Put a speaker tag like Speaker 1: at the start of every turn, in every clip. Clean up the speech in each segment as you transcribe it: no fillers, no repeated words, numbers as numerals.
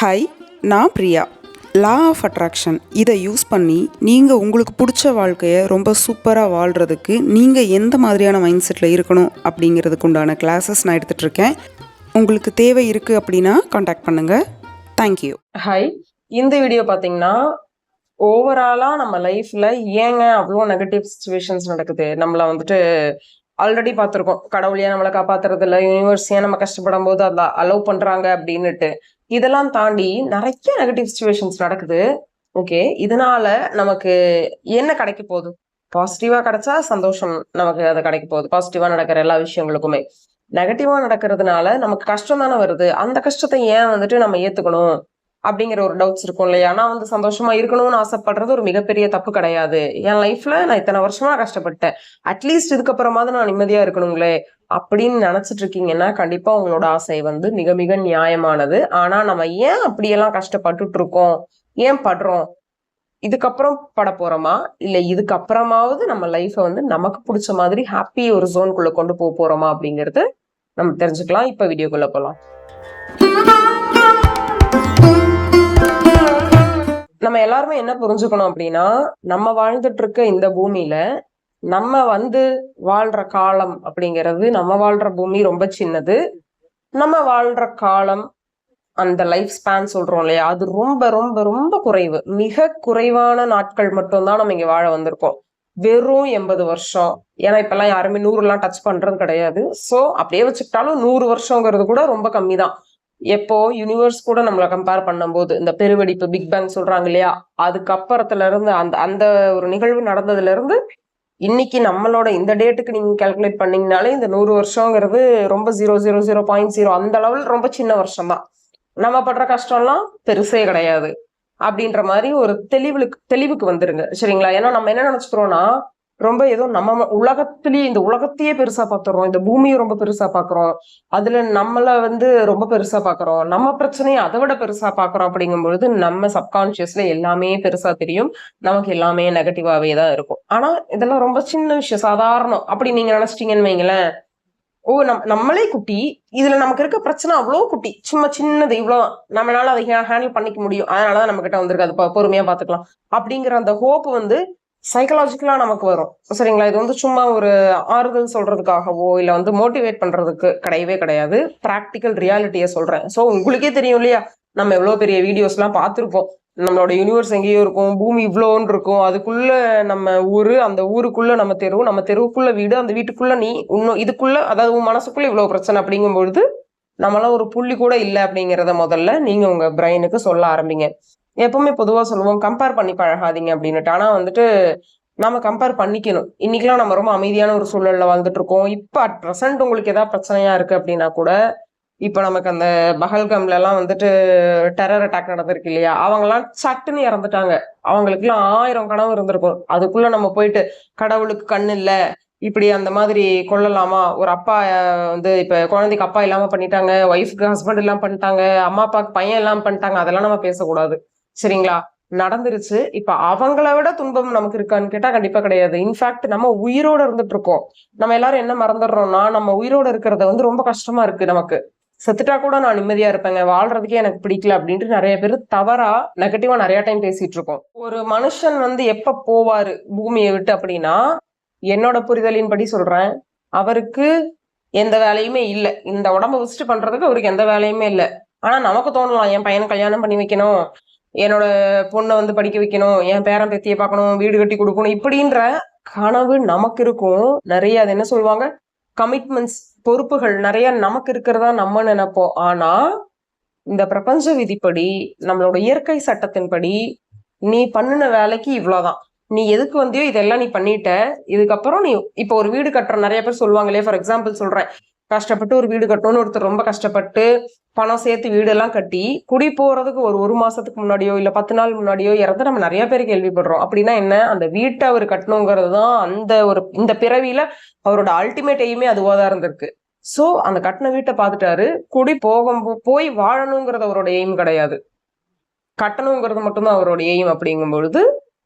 Speaker 1: Hi, நான் Priya. Law of attraction இதை use பண்ணி நீங்கள் உங்களுக்கு பிடிச்ச வாழ்க்கையை ரொம்ப சூப்பராக வாழ்கிறதுக்கு நீங்கள் எந்த மாதிரியான மைண்ட் செட்டில் இருக்கணும் அப்படிங்கிறதுக்கு உண்டான கிளாஸஸ் நான் எடுத்துகிட்ருக்கேன். உங்களுக்கு தேவை இருக்குது அப்படின்னா காண்டாக்ட் பண்ணுங்கள். தேங்க்யூ.
Speaker 2: ஹாய், இந்த வீடியோ பார்த்தீங்கன்னா ஓவராலாக நம்ம லைஃப்பில் ஏங்க அவ்வளோ நெகட்டிவ் சுச்சுவேஷன்ஸ் நடக்குது, நம்மளை ஆல்ரெடி பார்த்துருக்கோம். கடவுள் ஏன் நம்மளை காப்பாத்துறது இல்லை, யூனிவர்ஸ் ஏன் நம்ம கஷ்டப்படும் போது அதை அலோவ் பண்ணுறாங்க அப்படின்னுட்டு. இதெல்லாம் தாண்டி நிறைய நெகட்டிவ் சுச்சுவேஷன்ஸ் நடக்குது. ஓகே, இதனால நமக்கு என்ன கிடைக்க போகுது? பாசிட்டிவா கிடைச்சா சந்தோஷம், நமக்கு அது கிடைக்க போகுது. பாசிட்டிவா நடக்கிற எல்லா விஷயங்களுக்குமே. நெகட்டிவா நடக்கிறதுனால நமக்கு கஷ்டம் தானே வருது. அந்த கஷ்டத்தை ஏன் நம்ம ஏத்துக்கணும் அப்படிங்கிற ஒரு டவுட்ஸ் இருக்கும் இல்லையா? நான் சந்தோஷமா இருக்கணும்னு ஆசைப்படுறது ஒரு மிகப்பெரிய தப்பு கிடையாது. என் லைஃப்ல நான் இத்தனை வருஷமா கஷ்டப்பட்டேன், அட்லீஸ்ட் இதுக்கப்புறமாவது நான் நிம்மதியா இருக்கணுங்களே அப்படின்னு நினைச்சிட்டு இருக்கீங்கன்னா கண்டிப்பா உங்களோட ஆசை மிக மிக நியாயமானது. ஆனா நம்ம ஏன் அப்படியெல்லாம் கஷ்டப்பட்டுட்டு இருக்கோம், ஏன் படுறோம், இதுக்கப்புறம் பட போறோமா இல்ல இதுக்கப்புறமாவது நம்ம லைஃப நமக்கு பிடிச்ச மாதிரி ஹாப்பி ஒரு ஜோனுக்குள்ள கொண்டு போறோமா அப்படிங்கிறது நம்ம தெரிஞ்சுக்கலாம். இப்ப வீடியோக்குள்ள போலாம். நம்ம எல்லாருமே என்ன புரிஞ்சுக்கணும் அப்படின்னா, நம்ம வாழ்ந்துட்டு இருக்க இந்த பூமியில நம்ம வாழ்ற காலம் அப்படிங்கிறது, நம்ம வாழ்ற பூமி ரொம்ப சின்னது. நம்ம வாழ்ற காலம், அந்த லைஃப் ஸ்பேன் சொல்றோம் இல்லையா, அது ரொம்ப ரொம்ப ரொம்ப குறைவு. மிக குறைவான நாட்கள் மட்டும்தான் நம்ம இங்க வாழ வந்திருக்கோம். வெறும் 80 வருஷம். ஏன்னா இப்பெல்லாம் யாருமே 100 டச் பண்றது கிடையாது. சோ அப்படியே வச்சுக்கிட்டாலும் 100 வருஷங்கிறது கூட ரொம்ப கம்மி தான். எப்போ யூனிவர்ஸ் கூட நம்மளை கம்பேர் பண்ணும்போது, இந்த பெருவெடிப்பு பிக் பேங் சொல்றாங்க இல்லையா, அதுக்கப்புறத்துல இருந்து அந்த அந்த ஒரு நிகழ்வு நடந்ததுல இருந்து இன்னைக்கு நம்மளோட இந்த டேட்டுக்கு நீங்க கால்குலேட் பண்ணீங்கனாலே இந்த 100 வருஷங்கிறது ரொம்ப 0.0 அந்த லெவல் ரொம்ப சின்ன வருஷம் தான். நம்ம படுற கஷ்டம்லாம் பெருசே கிடையாது அப்படின்ற மாதிரி ஒரு தெளிவுக்கு வந்துருங்க, சரிங்களா? ஏன்னா நம்ம என்ன நினைச்சுக்கிறோம்னா, ரொம்ப ஏதோ நம்ம உலகத்திலேயே இந்த உலகத்தையே பெருசா பாத்துறோம், இந்த பூமியை ரொம்ப பெருசா பாக்குறோம், அதுல நம்மள ரொம்ப பெருசா பாக்குறோம், நம்ம பிரச்சனையை அதை விட பெருசா பாக்குறோம். அப்படிங்கும் பொழுது நம்ம சப்கான்சியஸ்ல எல்லாமே பெருசா தெரியும், நமக்கு எல்லாமே நெகட்டிவாவே தான் இருக்கும். ஆனா இதெல்லாம் ரொம்ப சின்ன விஷயம், சாதாரணம் அப்படி நீங்க நினைச்சிட்டீங்கன்னு வைங்களேன். நம்மளே குட்டி, இதுல நமக்கு இருக்க பிரச்சனை அவ்வளவு குட்டி, சும்மா சின்னது, இவ்வளவு நம்மளால அதை ஹேண்டில் பண்ணிக்க முடியும், அதனாலதான் நம்ம கிட்ட வந்திருக்கு, அது பொறுமையா பாத்துக்கலாம் அப்படிங்கிற அந்த ஹோப் சைக்கலாஜிக்கலா நமக்கு வரும், சரிங்களா? இது சும்மா ஒரு ஆறுதல் சொல்றதுக்காகவோ இல்ல மோட்டிவேட் பண்றதுக்கு கிடையவே கிடையாது. பிராக்டிக்கல் ரியாலிட்டியை சொல்றேன். சோ உங்களுக்கே தெரியும் இல்லையா, நம்ம எவ்வளவு பெரிய வீடியோஸ் எல்லாம் பார்த்திருப்போம். நம்மளோட யூனிவர்ஸ் எங்கேயோ இருக்கும், பூமி இவ்வளோன்னு இருக்கும், அதுக்குள்ள நம்ம ஊரு, அந்த ஊருக்குள்ள நம்ம தெரு, நம்ம தெருவுக்குள்ள வீடு, அந்த வீட்டுக்குள்ள நீ, இன்னும் இதுக்குள்ள, அதாவது உன் மனசுக்குள்ள இவ்வளவு பிரச்சனை அப்படிங்கும் பொழுது நம்மளாம் ஒரு புள்ளி கூட இல்லை அப்படிங்கிறத முதல்ல நீங்க உங்க பிரெயினுக்கு சொல்ல ஆரம்பிங்க. எப்பவுமே பொதுவா சொல்லுவோம், கம்பேர் பண்ணி பழகாதீங்க அப்படின்னுட்டு. ஆனா நம்ம கம்பேர் பண்ணிக்கணும். இன்னைக்கெல்லாம் நம்ம ரொம்ப அமைதியான ஒரு சூழல்ல வாழ்ந்துட்டு இருக்கோம். இப்ப அட் ப்ரெசென்ட் உங்களுக்கு ஏதாவது பிரச்சனையா இருக்கு அப்படின்னா கூட, இப்ப நமக்கு அந்த பஹல்கம்ல எல்லாம் டெரர் அட்டாக் நடந்திருக்கு இல்லையா, அவங்கெல்லாம் சட்டுன்னு இறந்துட்டாங்க. அவங்களுக்கு எல்லாம் 1000 கனவு இருந்திருக்கும். அதுக்குள்ள நம்ம போயிட்டு கடவுளுக்கு கண்ணு இல்ல, இப்படி அந்த மாதிரி கொள்ளலாமா? ஒரு அப்பா இப்ப குழந்தைக்கு அப்பா இல்லாம பண்ணிட்டாங்க, ஒய்ஃப்க்கு ஹஸ்பண்ட் இல்லாம பண்ணிட்டாங்க, அம்மா அப்பாவுக்கு பையன் இல்லாம பண்ணிட்டாங்க, அதெல்லாம் நம்ம பேசக்கூடாது, சரிங்களா? நடந்துருச்சு. இப்ப அவங்கள விட துன்பம் நமக்கு இருக்கான்னு கேட்டா கண்டிப்பா கிடையாது. இன்ஃபேக்ட் நம்ம உயிரோட இருந்துட்டு இருக்கோம். நம்ம எல்லாரும் என்ன மறந்துடுறோம்னா, நம்ம உயிரோட இருக்கிறத ரொம்ப கஷ்டமா இருக்கு நமக்கு. செத்துட்டா கூட நான் நிம்மதியா இருப்பேங்க, வாழ்றதுக்கே எனக்கு பிடிக்கல அப்படின்ட்டு நிறைய பேர் தவறா நெகட்டிவா நிறைய டைம் பேசிட்டு இருக்கோம். ஒரு மனுஷன் எப்ப போவாரு பூமியை விட்டு அப்படின்னா, என்னோட புரிதலின் படி சொல்றேன், அவருக்கு எந்த வேலையுமே இல்லை. இந்த உடம்ப விசிட்டு பண்றதுக்கு அவருக்கு எந்த வேலையுமே இல்லை. ஆனா நமக்கு தோணலாம், என் பையனை கல்யாணம் பண்ணி வைக்கணும், என்னோட பொண்ணை படிக்க வைக்கணும், என் பேரன் பேத்தியை பார்க்கணும், வீடு கட்டி கொடுக்கணும், இப்படின்ற கனவு நமக்கு இருக்கும் நிறைய. அது என்ன சொல்லுவாங்க, கமிட்மெண்ட்ஸ், பொறுப்புகள் நிறைய நமக்கு இருக்கிறதா நம்ம நினைப்போம். ஆனா இந்த பிரபஞ்ச விதிப்படி, நம்மளோட இயற்கை சட்டத்தின்படி, நீ பண்ணின வேலைக்கு இவ்வளவுதான், நீ எதுக்கு வந்தியோ இதெல்லாம் நீ பண்ணிட்ட, இதுக்கப்புறம் நீ இப்ப ஒரு வீடு கட்டுற நிறைய பேர் சொல்லுவாங்க இல்லையா, ஃபார் எக்ஸாம்பிள் சொல்றேன், கஷ்டப்பட்டு ஒரு வீடு கட்டணும்னு ஒருத்தர் ரொம்ப கஷ்டப்பட்டு பணம் சேர்த்து வீடெல்லாம் கட்டி குடி போறதுக்கு ஒரு மாசத்துக்கு முன்னாடியோ இல்ல 10 நாள் முன்னாடியோ இறந்து நம்ம நிறைய பேர் கேள்விப்படுறோம். அப்படின்னா என்ன, அந்த வீட்டை அவர் கட்டணுங்கிறது தான் இந்த பிறவியில அவரோட அல்டிமேட் எய்மே அதுவாதான் இருந்திருக்கு. சோ அந்த கட்டின வீட்டை பார்த்துட்டாரு, குடி போய் வாழணுங்கிறது அவரோட எய்ம் கிடையாது, கட்டணுங்கிறது மட்டும்தான் அவரோட எய்ம். அப்படிங்கும் பொழுது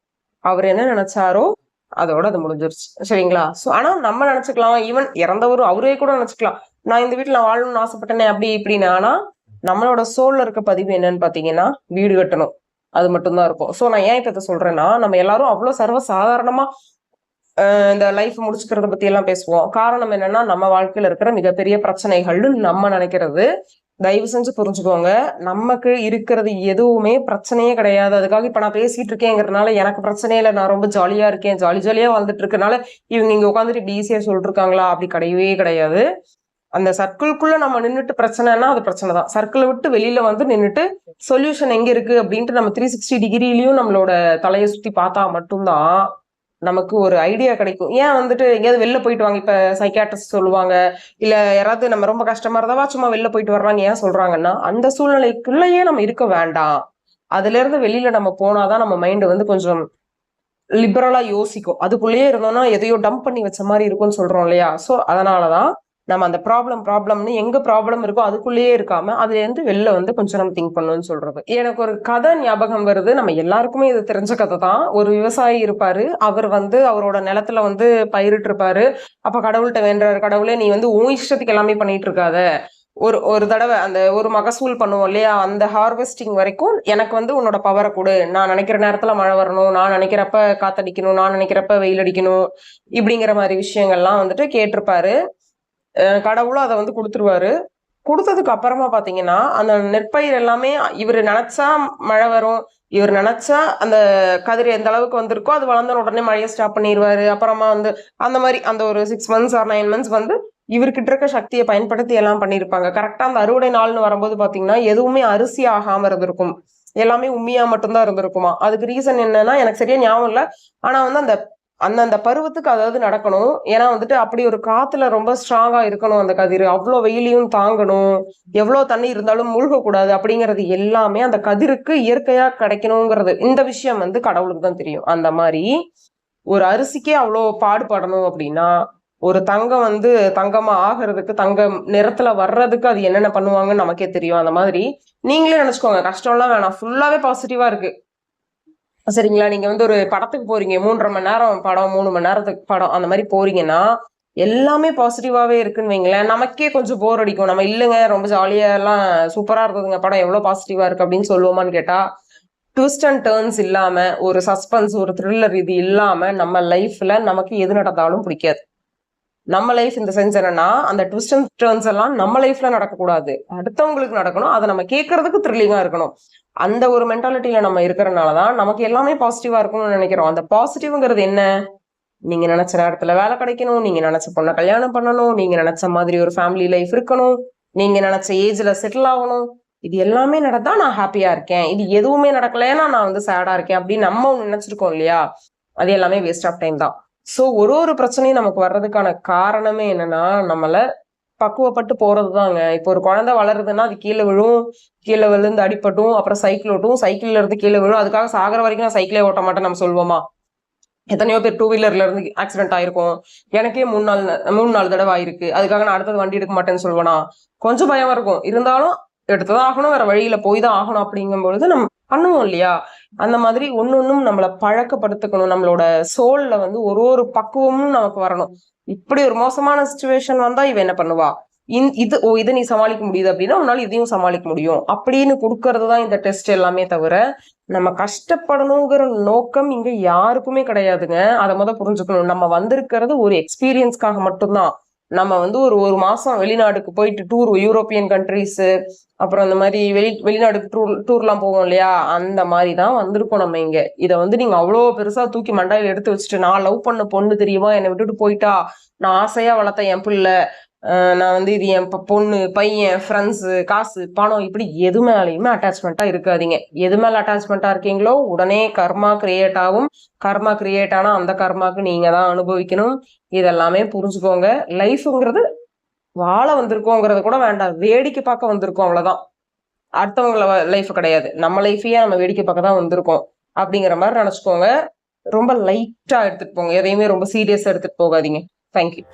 Speaker 2: அவர் என்ன நினைச்சாரோ அதோட அது முடிஞ்சிருச்சு, சரிங்களா? சோ ஆனா நம்ம நினைச்சுக்கலாம், ஈவன் இறந்தவரும் அவரே கூட நினைச்சுக்கலாம், நான் இந்த வீட்டுல வாழணும்னு ஆசைப்பட்டேனே அப்படி இப்படின்னு. ஆனா நம்மளோட சோல்ல இருக்க பதிவு என்னன்னு பாத்தீங்கன்னா வீடு கட்டணும், அது மட்டும்தான் இருக்கும். சோ நான் ஏன் இப்ப இதை சொல்றேன்னா, நம்ம எல்லாரும் அவ்வளவு சர்வ சாதாரணமா இந்த லைஃப் முடிச்சுக்கிறத பத்தி எல்லாம் பேசுவோம். காரணம் என்னன்னா, நம்ம வாழ்க்கையில இருக்கிற மிகப்பெரிய பிரச்சனைகள்னு நம்ம நினைக்கிறது. தயவு செஞ்சு புரிஞ்சுக்கோங்க, நமக்கு இருக்கிறது எதுவுமே பிரச்சனையே கிடையாது. அதுக்காக இப்ப நான் பேசிட்டு இருக்கேங்கிறதுனால எனக்கு பிரச்சனையே இல்லை, நான் ரொம்ப ஜாலியா இருக்கேன், ஜாலியா வாழ்ந்துட்டு இருக்கனால இவங்க இங்க உட்காந்துட்டு இப்படி ஈஸியா சொல்லிட்டு இருக்காங்களா, அப்படி கிடையவே கிடையாது. அந்த சர்க்கிள்குள்ள நம்ம நின்றுட்டு பிரச்சனைனா அது பிரச்சனை தான். சர்க்கிளை விட்டு வெளியில வந்து நின்றுட்டு சொல்யூஷன் எங்க இருக்கு அப்படின்ட்டு நம்ம 360 டிகிரிலயும் நம்மளோட தலையை சுத்தி பார்த்தா மட்டும்தான் நமக்கு ஒரு ஐடியா கிடைக்கும். ஏன் வந்துட்டு எங்கேயாவது வெளில போயிட்டு வாங்க, இப்ப சைக்காட்ரிஸ்ட் சொல்லுவாங்க, இல்ல யாராவது நம்ம ரொம்ப கஷ்டமா இருந்தவா சும்மா வெளில போயிட்டு வர்றாங்க, ஏன் சொல்றாங்கன்னா அந்த சூழ்நிலைக்குள்ளேயே நம்ம இருக்க வேண்டாம். அதுல இருந்து வெளியில நம்ம போனாதான் நம்ம மைண்ட் வந்து கொஞ்சம் லிபரலா யோசிக்கும். அதுக்குள்ளேயே இருந்தோம்னா எதையோ டம்ப் பண்ணி வச்ச மாதிரி இருக்கும்னு சொல்றோம் இல்லையா? சோ அதனாலதான் நம்ம அந்த ப்ராப்ளம்னு எங்க ப்ராப்ளம் இருக்கோ அதுக்குள்ளேயே இருக்காம அதுல இருந்து வெளில வந்து கொஞ்சம் நம்ம திங்க் பண்ணணும்னு சொல்றது. எனக்கு ஒரு கதை ஞாபகம் வருது, நம்ம எல்லாருக்குமே இது தெரிஞ்ச கதை தான். ஒரு விவசாயி இருப்பாரு, அவர் வந்து அவரோட நிலத்துல வந்து பயிரிட்டு இருப்பாரு. அப்ப கடவுள்கிட்ட வேண்டுறாரு, கடவுளே நீ வந்து உன் இஷ்டத்துக்கு எல்லாமே பண்ணிட்டு இருக்காத, ஒரு தடவை அந்த ஒரு மகசூல் பண்ணுவோம் இல்லையா, அந்த ஹார்வெஸ்டிங் வரைக்கும் எனக்கு வந்து உன்னோட பவரை கொடு, நான் நினைக்கிற நேரத்துல மழை வரணும், நான் நினைக்கிறப்ப காத்தடிக்கணும், நான் நினைக்கிறப்ப வெயில் அடிக்கணும், இப்படிங்கிற மாதிரி விஷயங்கள்லாம் வந்துட்டு கேட்டிருப்பாரு. கடவுளும் அதை வந்து கொடுத்துருவாரு. கொடுத்ததுக்கு அப்புறமா பாத்தீங்கன்னா அந்த நெற்பயிர் எல்லாமே இவர் நினைச்சா மழை வரும், இவர் நினைச்சா அந்த கதிர் எந்த அளவுக்கு வந்திருக்கோ அது வளர்ந்த உடனே மழையை ஸ்டாப் பண்ணிடுவாரு. அப்புறமா வந்து அந்த மாதிரி அந்த ஒரு 6 months ஆர் 9 months வந்து இவர்கிட்ட இருக்க சக்தியை பயன்படுத்தி எல்லாம் பண்ணியிருப்பாங்க. கரெக்டா அந்த அறுவடை நாள்னு வரும்போது பாத்தீங்கன்னா எதுவுமே அரிசி ஆகாம இருந்திருக்கும், எல்லாமே உண்மையா மட்டும்தான் இருந்திருக்குமா. அதுக்கு ரீசன் என்னன்னா எனக்கு சரியா ஞாபகம் இல்லை. ஆனா வந்து அந்த அந்தந்த பருவத்துக்கு அதாவது நடக்கணும். ஏன்னா வந்துட்டு அப்படி ஒரு காத்துல ரொம்ப ஸ்ட்ராங்கா இருக்கணும் அந்த கதிர், அவ்வளோ வெயிலையும் தாங்கணும், எவ்வளவு தண்ணி இருந்தாலும் மூழ்கக்கூடாது அப்படிங்கிறது எல்லாமே அந்த கதிருக்கு இயற்கையா கிடைக்கணுங்கிறது. இந்த விஷயம் வந்து கடவுளுக்கு தான் தெரியும். அந்த மாதிரி ஒரு அரிசிக்கே அவ்வளோ பாடுபடணும் அப்படின்னா ஒரு தங்கம் வந்து தங்கமா ஆகிறதுக்கு, தங்கம் நிறத்துல வர்றதுக்கு அது என்னென்ன பண்ணுவாங்கன்னு நமக்கே தெரியும். அந்த மாதிரி நீங்களே நினைச்சுக்கோங்க, கஷ்டம்லாம் வேணாம், ஃபுல்லாவே பாசிட்டிவா இருக்கு சரிங்களா. நீங்க வந்து ஒரு படத்துக்கு போறீங்க, 3.5 மணி நேரம் படம், 3 மணி நேரத்துக்கு படம், அந்த மாதிரி போறீங்கன்னா எல்லாமே பாசிட்டிவாவே இருக்குன்னு வைங்களேன், நமக்கே கொஞ்சம் போர் அடிக்கும். நம்ம இல்லைங்க ரொம்ப ஜாலியா எல்லாம் சூப்பரா இருந்ததுங்க படம், எவ்வளவு பாசிட்டிவா இருக்கு அப்படின்னு சொல்லுவோமான்னு கேட்டா, ட்விஸ்ட் அண்ட் டர்ன்ஸ் இல்லாம, ஒரு சஸ்பென்ஸ், ஒரு த்ரில்லர் இது இல்லாம நம்ம லைஃப்ல நமக்கு எது நடந்தாலும் பிடிக்காது. நம்ம லைஃப் இந்த சென்ஸ் என்னன்னா, அந்த ட்விஸ்ட் அண்ட் டர்ன்ஸ் எல்லாம் நம்ம லைஃப்ல நடக்கக்கூடாது, அடுத்தவங்களுக்கு நடக்கணும், அதை நம்ம கேட்கறதுக்கு த்ரில்லிங்கா இருக்கணும். அந்த ஒரு மென்டாலிட்டியில நம்ம இருக்கிறனாலதான் நமக்கு எல்லாமே பாசிட்டிவா இருக்கணும்னு நினைக்கிறோம். அந்த பாசிட்டிவ்ங்கிறது என்ன, நீங்க நினைச்ச நேரத்துல வேலை கிடைக்கணும், நீங்க நினைச்ச பொண்ணை கல்யாணம் பண்ணணும், நீங்க நினைச்ச மாதிரி ஒரு ஃபேமிலி லைஃப் இருக்கணும், நீங்க நினைச்ச ஏஜ்ல செட்டில் ஆகணும், இது எல்லாமே நடந்தா நான் ஹாப்பியா இருக்கேன், இது எதுவுமே நடக்கலைன்னா நான் வந்து சேடா இருக்கேன் அப்படின்னு நம்ம ஒண்ணு நினைச்சிருக்கோம் இல்லையா, அது எல்லாமே வேஸ்ட் ஆஃப் டைம் தான். சோ ஒரு பிரச்சனையும் நமக்கு வர்றதுக்கான காரணமே என்னன்னா நம்மள பக்குவப்பட்டு போறதுதாங்க. இப்போ ஒரு குழந்தை வளருதுன்னா அது கீழே விழும், கீழே விழுந்து அடிப்பட்டும், அப்புறம் சைக்கிள் ஓட்டும், சைக்கிள்ல இருந்து கீழே விழும், அதுக்காக சாகிற வரைக்கும் நான் சைக்கிளே ஓட்ட மாட்டேன் நம்ம சொல்லுவோமா? எத்தனையோ பேர் 2 வீலர்ல இருந்து ஆக்சிடென்ட் ஆயிருக்கும். எனக்கே 3-4 தடவை ஆயிருக்கு. அதுக்காக நான் அடுத்தது வண்டி எடுக்க மாட்டேன்னு சொல்லுவேனா? கொஞ்சம் பயம் இருக்கும், இருந்தாலும் எடுத்துதான் ஆகணும், வேற வழியில போய் தான் ஆகணும். அப்படிங்கும் பொழுது நம்ம பண்ணுவோம் இல்லையா? அந்த மாதிரி ஒன்னொன்னும் நம்மள பழக்கப்படுத்திக்கணும். நம்மளோட சோல்ல வந்து ஒரு பக்குவமும் நமக்கு வரணும். இப்படி ஒரு மோசமான சிச்சுவேஷன் வந்தா இவ என்ன பண்ணுவா, இதை நீ சமாளிக்க முடியுது அப்படின்னா உன்னால இதையும் சமாளிக்க முடியும் அப்படின்னு கொடுக்கறதுதான் இந்த டெஸ்ட் எல்லாமே. தவிர நம்ம கஷ்டப்படணுங்கிற நோக்கம் இங்க யாருக்குமே கிடையாதுங்க. அதை புரிஞ்சுக்கணும். நம்ம வந்திருக்கிறது ஒரு எக்ஸ்பீரியன்ஸ்க்காக மட்டும்தான். நம்ம வந்து ஒரு மாசம் வெளிநாடுக்கு போயிட்டு டூர், யூரோப்பியன் கண்ட்ரிஸ், அப்புறம் இந்த மாதிரி வெளிநாடுக்கு டூர்லாம் போவோம் இல்லையா, அந்த மாதிரி தான் வந்திருக்கோம் நம்ம இங்க. இதை வந்து நீங்க அவ்வளவு பெருசா தூக்கி மண்டையில எடுத்து வச்சுட்டு, நான் லவ் பண்ண பொண்ணு தெரியுமா என்னை விட்டுட்டு போயிட்டா, நான் ஆசையா வளர்த்த என் பிள்ளை, நான் வந்து இது என் பொண்ணு, பையன், ஃப்ரெண்ட்ஸ், காசு, பணம், இப்படி எது மேலேயுமே அட்டாச்மெண்டா இருக்காதீங்க. எது மேல அட்டாச்மெண்டா இருக்கீங்களோ உடனே கர்மா கிரியேட் ஆகும். கர்மா கிரியேட் ஆனா அந்த கர்மாக்கு நீங்க தான் அனுபவிக்கணும். இதெல்லாமே புரிஞ்சுக்கோங்க. லைஃப்ங்கிறது வாழ வந்திருக்கோங்கிறது கூட வேண்டாம், வேடிக்கை பார்க்க வந்திருக்கோம், அவ்வளவுதான். அடுத்தவங்கள லைஃப் கிடையாது, நம்ம லைஃபையே நம்ம வேடிக்கை பார்க்க தான் வந்திருக்கோம் அப்படிங்கிற மாதிரி நினைச்சுக்கோங்க. ரொம்ப லைட்டா எடுத்துட்டு போங்க, எதையுமே ரொம்ப சீரியஸா எடுத்துட்டு போகாதீங்க. தேங்க்யூ.